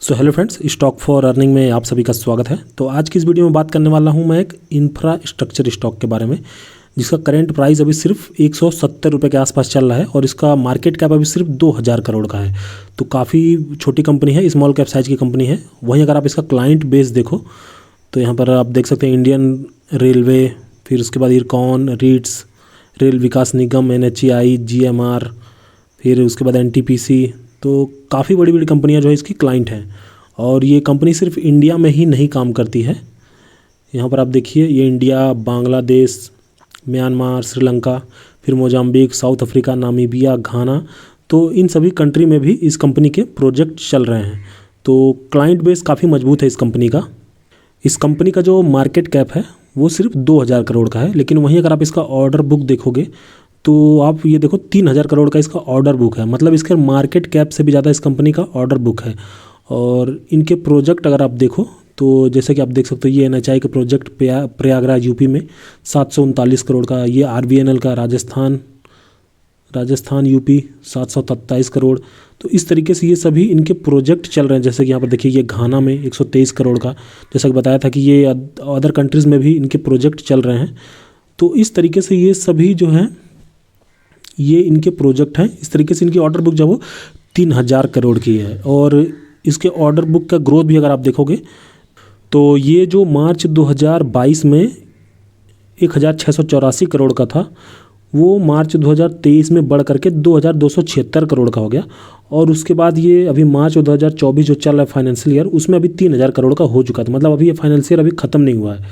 So hello friends, stock for earning में आप सभी का स्वागत है। तो आज की इस वीडियो में बात करने वाला हूं मैं एक इंफ्रास्ट्रक्चर स्टॉक के बारे में, जिसका करंट प्राइस अभी सिर्फ 170 रुपये के आसपास चल रहा है और इसका मार्केट कैप अभी सिर्फ 2000 करोड़ का है। तो काफ़ी छोटी कंपनी है, स्मॉल कैप साइज की कंपनी है। वहीं अगर आप इसका क्लाइंट बेस देखो तो यहाँ पर आप देख सकते हैं इंडियन रेलवे, फिर उसके बाद इरकॉन, रीट्स, रेल विकास निगम, NHAI, GMR, फिर उसके बाद NTPC। तो काफ़ी बड़ी बड़ी कंपनियां जो है इसकी क्लाइंट हैं और ये कंपनी सिर्फ इंडिया में ही नहीं काम करती है। यहाँ पर आप देखिए, ये इंडिया, बांग्लादेश, म्यांमार, श्रीलंका, फिर मोजाम्बिक, साउथ अफ्रीका, नामीबिया, घाना, तो इन सभी कंट्री में भी इस कंपनी के प्रोजेक्ट चल रहे हैं। तो क्लाइंट बेस काफ़ी मजबूत है इस कंपनी का। इस कंपनी का जो मार्केट कैप है वो सिर्फ 2000 करोड़ का है, लेकिन वहीं अगर आप इसका ऑर्डर बुक देखोगे तो आप ये देखो 3000 करोड़ का इसका ऑर्डर बुक है। मतलब इसके मार्केट कैप से भी ज़्यादा इस कंपनी का ऑर्डर बुक है। और इनके प्रोजेक्ट अगर आप देखो तो जैसे कि आप देख सकते हो, ये NHAI का प्रोजेक्ट प्रयागराज यूपी में 739 करोड़ का, ये RVNL का राजस्थान यूपी 727 करोड़। तो इस तरीके से ये सभी इनके प्रोजेक्ट चल रहे हैं। जैसे कि यहाँ पर देखिए, ये घाना में 123 करोड़ का, जैसा कि बताया था कि ये अदर कंट्रीज़ में भी इनके प्रोजेक्ट चल रहे हैं। तो इस तरीके से ये सभी जो हैं ये इनके प्रोजेक्ट हैं। इस तरीके से इनकी ऑर्डर बुक जो वो 3000 करोड़ की है। और इसके ऑर्डर बुक का ग्रोथ भी अगर आप देखोगे तो ये जो मार्च 2022 में 1684 करोड़ का था, वो मार्च 2023 में बढ़ करके 2276 करोड़ का हो गया। और उसके बाद ये अभी मार्च 2024 जो चल रहा है फाइनेंशियल ईयर, उसमें अभी 3000 करोड़ का हो चुका था। मतलब अभी ये फाइनेंशियल ईयर अभी ख़त्म नहीं हुआ है,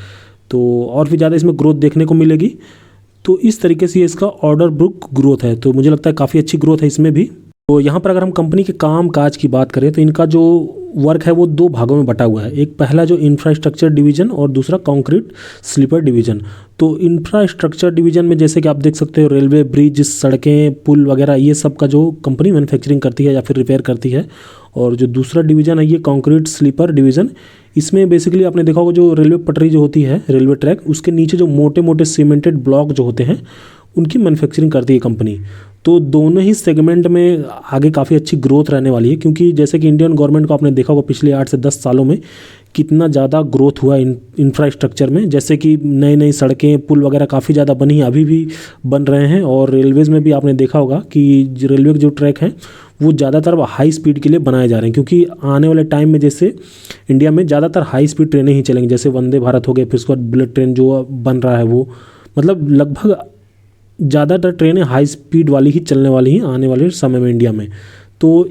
तो और भी ज़्यादा इसमें ग्रोथ देखने को मिलेगी। तो इस तरीके से ये इसका ऑर्डर बुक ग्रोथ है। तो मुझे लगता है काफ़ी अच्छी ग्रोथ है इसमें भी। तो यहाँ पर अगर हम कंपनी के काम काज की बात करें तो इनका जो वर्क है वो दो भागों में बटा हुआ है। एक पहला जो इंफ्रास्ट्रक्चर डिवीज़न और दूसरा कंक्रीट स्लीपर डिवीज़न। तो इंफ्रास्ट्रक्चर डिवीज़न में जैसे कि आप देख सकते हो, रेलवे, ब्रिज, सड़कें, पुल वगैरह, ये सब का जो कंपनी मैन्युफैक्चरिंग करती है या फिर रिपेयर करती है। और जो दूसरा डिवीज़न है ये कंक्रीट स्लीपर डिवीज़न, इसमें बेसिकली आपने देखा होगा जो रेलवे पटरी जो होती है, रेलवे ट्रैक, उसके नीचे जो मोटे मोटे सीमेंटेड ब्लॉक जो होते हैं उनकी मैन्युफैक्चरिंग करती है कंपनी। तो दोनों ही सेगमेंट में आगे काफ़ी अच्छी ग्रोथ रहने वाली है, क्योंकि जैसे कि इंडियन गवर्नमेंट को आपने देखा होगा पिछले 8 से 10 सालों में कितना ज़्यादा ग्रोथ हुआ इंफ्रास्ट्रक्चर में। जैसे कि नई नई सड़कें, पुल वगैरह काफ़ी ज़्यादा बनी, अभी भी बन रहे हैं। और रेलवेज़ में भी आपने देखा होगा कि रेलवे के जो ट्रैक हैं वो ज़्यादातर हाई स्पीड के लिए बनाए जा रहे हैं, क्योंकि आने वाले टाइम में जैसे इंडिया में ज़्यादातर हाई स्पीड ट्रेनें ही चलेंगी। जैसे वंदे भारत हो गए, फिर उसके बाद बुलेट ट्रेन जो बन रहा है वो, मतलब लगभग ज़्यादातर ट्रेनें हाई स्पीड वाली ही चलने वाली हैं आने वाले समय में इंडिया में। तो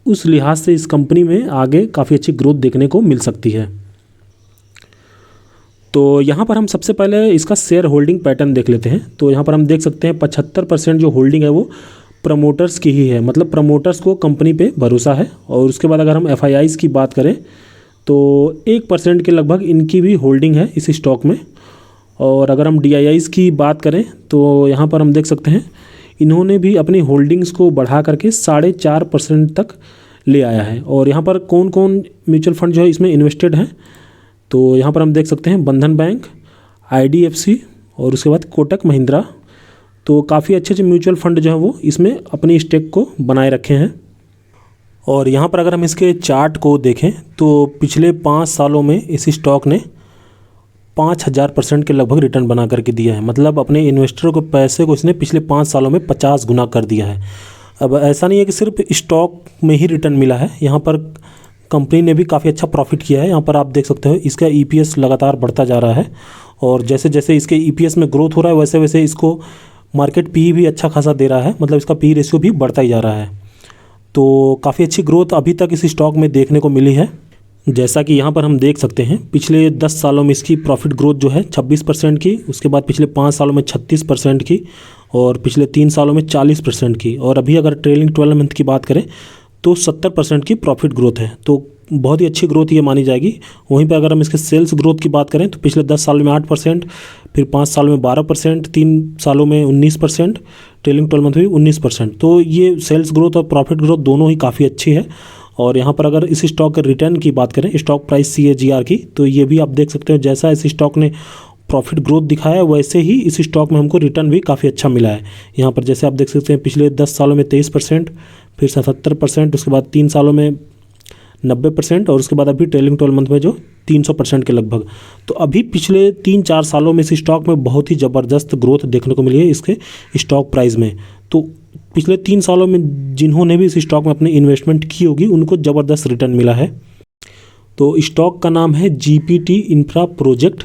उस लिहाज से इस कंपनी में आगे काफ़ी अच्छी ग्रोथ देखने को मिल सकती है। तो यहाँ पर हम सबसे पहले इसका शेयर होल्डिंग पैटर्न देख लेते हैं। तो यहाँ पर हम देख सकते हैं 75% जो होल्डिंग है वो प्रमोटर्स की ही है। मतलब प्रमोटर्स को कंपनी पे भरोसा है। और उसके बाद अगर हम FIIs की बात करें तो 1% के लगभग इनकी भी होल्डिंग है इस स्टॉक में। और अगर हम DIIs की बात करें तो यहाँ पर हम देख सकते हैं इन्होंने भी अपनी होल्डिंग्स को बढ़ा करके 4.5% तक ले आया है। और यहाँ पर कौन कौन म्यूचुअल फंड जो है इसमें इन्वेस्टेड हैं, तो यहाँ पर हम देख सकते हैं बंधन बैंक, IDFC और उसके बाद कोटक महिंद्रा। तो काफ़ी अच्छे अच्छे म्यूचुअल फंड जो है वो इसमें अपनी स्टेक को बनाए रखे हैं। और यहाँ पर अगर हम इसके चार्ट को देखें तो पिछले 5 सालों में इस स्टॉक ने 5000% के लगभग रिटर्न बना करके दिया है। मतलब अपने इन्वेस्टर को पैसे को इसने पिछले 5 सालों में 50 गुना कर दिया है। अब ऐसा नहीं है कि सिर्फ स्टॉक में ही रिटर्न मिला है, यहाँ पर कंपनी ने भी काफ़ी अच्छा प्रॉफिट किया है। यहाँ पर आप देख सकते हो इसका EPS लगातार बढ़ता जा रहा है। और जैसे जैसे इसके EPS में ग्रोथ हो रहा है वैसे वैसे इसको मार्केट PE भी अच्छा खासा दे रहा है। मतलब इसका PE रेशियो भी बढ़ता ही जा रहा है। तो काफ़ी अच्छी ग्रोथ अभी तक इस स्टॉक में देखने को मिली है। जैसा कि यहाँ पर हम देख सकते हैं पिछले 10 सालों में इसकी प्रॉफिट ग्रोथ जो है 26% की, उसके बाद पिछले 5 सालों में 36% की, और पिछले 3 सालों में 40% की। और अभी अगर ट्रेलिंग 12 मंथ की बात करें तो 70% की प्रॉफिट ग्रोथ है। तो बहुत ही अच्छी ग्रोथ ये मानी जाएगी। वहीं पर अगर हम इसके सेल्स ग्रोथ की बात करें तो पिछले 10 सालों में 8%, फिर 5 सालों में 12%, 3 सालों में 19%, ट्रेलिंग 12 मंथ में 19%। तो ये सेल्स ग्रोथ और प्रॉफिट ग्रोथ दोनों ही काफ़ी अच्छी है। और यहाँ पर अगर इस स्टॉक के रिटर्न की बात करें, स्टॉक प्राइस CAGR की, तो ये भी आप देख सकते हो जैसा इस स्टॉक ने प्रॉफिट ग्रोथ दिखाया है वैसे ही इस स्टॉक में हमको रिटर्न भी काफ़ी अच्छा मिला है। यहाँ पर जैसे आप देख सकते हैं पिछले 10 सालों में 23%, फिर 77%, उसके बाद 3 सालों में 90% और उसके बाद अभी ट्रेलिंग 12 मंथ में जो 300% के लगभग। तो अभी पिछले 3-4 सालों में इस स्टॉक में बहुत ही ज़बरदस्त ग्रोथ देखने को मिली है इसके स्टॉक प्राइस में। तो पिछले 3 सालों में जिन्होंने भी इस स्टॉक में अपनी इन्वेस्टमेंट की होगी उनको ज़बरदस्त रिटर्न मिला है। तो स्टॉक का नाम है GPT infra project,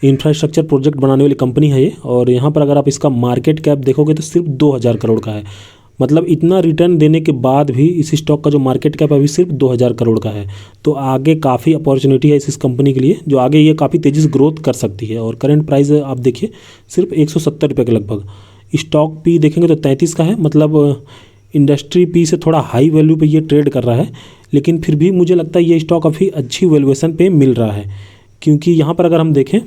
infrastructure project बनाने वाली कंपनी है ये। और यहाँ पर अगर आप इसका मार्केट कैप देखोगे तो सिर्फ 2000 करोड़ का है। मतलब इतना रिटर्न देने के बाद भी इस स्टॉक का जो मार्केट कैप अभी सिर्फ 2000 करोड़ का है। तो आगे काफ़ी अपॉर्चुनिटी है इस कंपनी के लिए, जो आगे ये काफ़ी तेज़ी से ग्रोथ कर सकती है। और करंट प्राइस आप देखिए सिर्फ 170 रुपये के लगभग। स्टॉक पी देखेंगे तो 33 का है, मतलब इंडस्ट्री पी से थोड़ा हाई वैल्यू पे ये ट्रेड कर रहा है। लेकिन फिर भी मुझे लगता है ये स्टॉक अभी अच्छी वैल्यूएशन पे मिल रहा है, क्योंकि यहाँ पर अगर हम देखें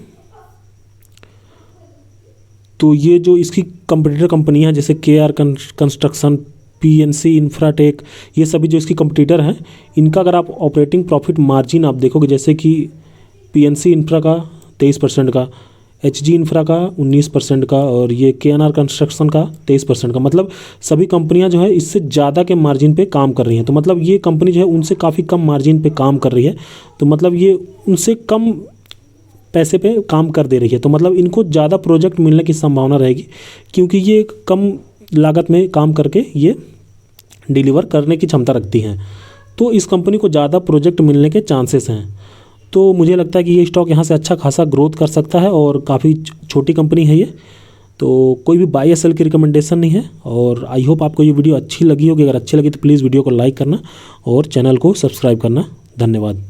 तो ये जो इसकी कंपटीटर कंपनियां हैं जैसे KR कंस्ट्रक्शन, PNC इंफ्राटेक, ये सभी जो इसकी कंपटीटर हैं इनका अगर आप ऑपरेटिंग प्रॉफिट मार्जिन आप देखोगे, जैसे कि PNC इंफ्रा का 23% का, HG इंफ्रा का 19% का और ये KNR कंस्ट्रक्शन का 23% का, मतलब सभी कंपनियां जो है इससे ज़्यादा के मार्जिन पे काम कर रही हैं। तो मतलब ये कंपनी जो है उनसे काफ़ी कम मार्जिन पे काम कर रही है। तो मतलब ये उनसे कम पैसे पे काम कर दे रही है। तो मतलब इनको ज़्यादा प्रोजेक्ट मिलने की संभावना रहेगी, क्योंकि ये कम लागत में काम करके ये डिलीवर करने की क्षमता रखती हैं। तो इस कंपनी को ज़्यादा प्रोजेक्ट मिलने के चांसेस हैं। तो मुझे लगता है कि ये स्टॉक यहाँ से अच्छा खासा ग्रोथ कर सकता है और काफ़ी छोटी कंपनी है ये। तो कोई भी बाय या सेल की रिकमेंडेशन नहीं है। और आई होप आपको ये वीडियो अच्छी लगी होगी। अगर अच्छी लगी तो प्लीज़ वीडियो को लाइक करना और चैनल को सब्सक्राइब करना। धन्यवाद।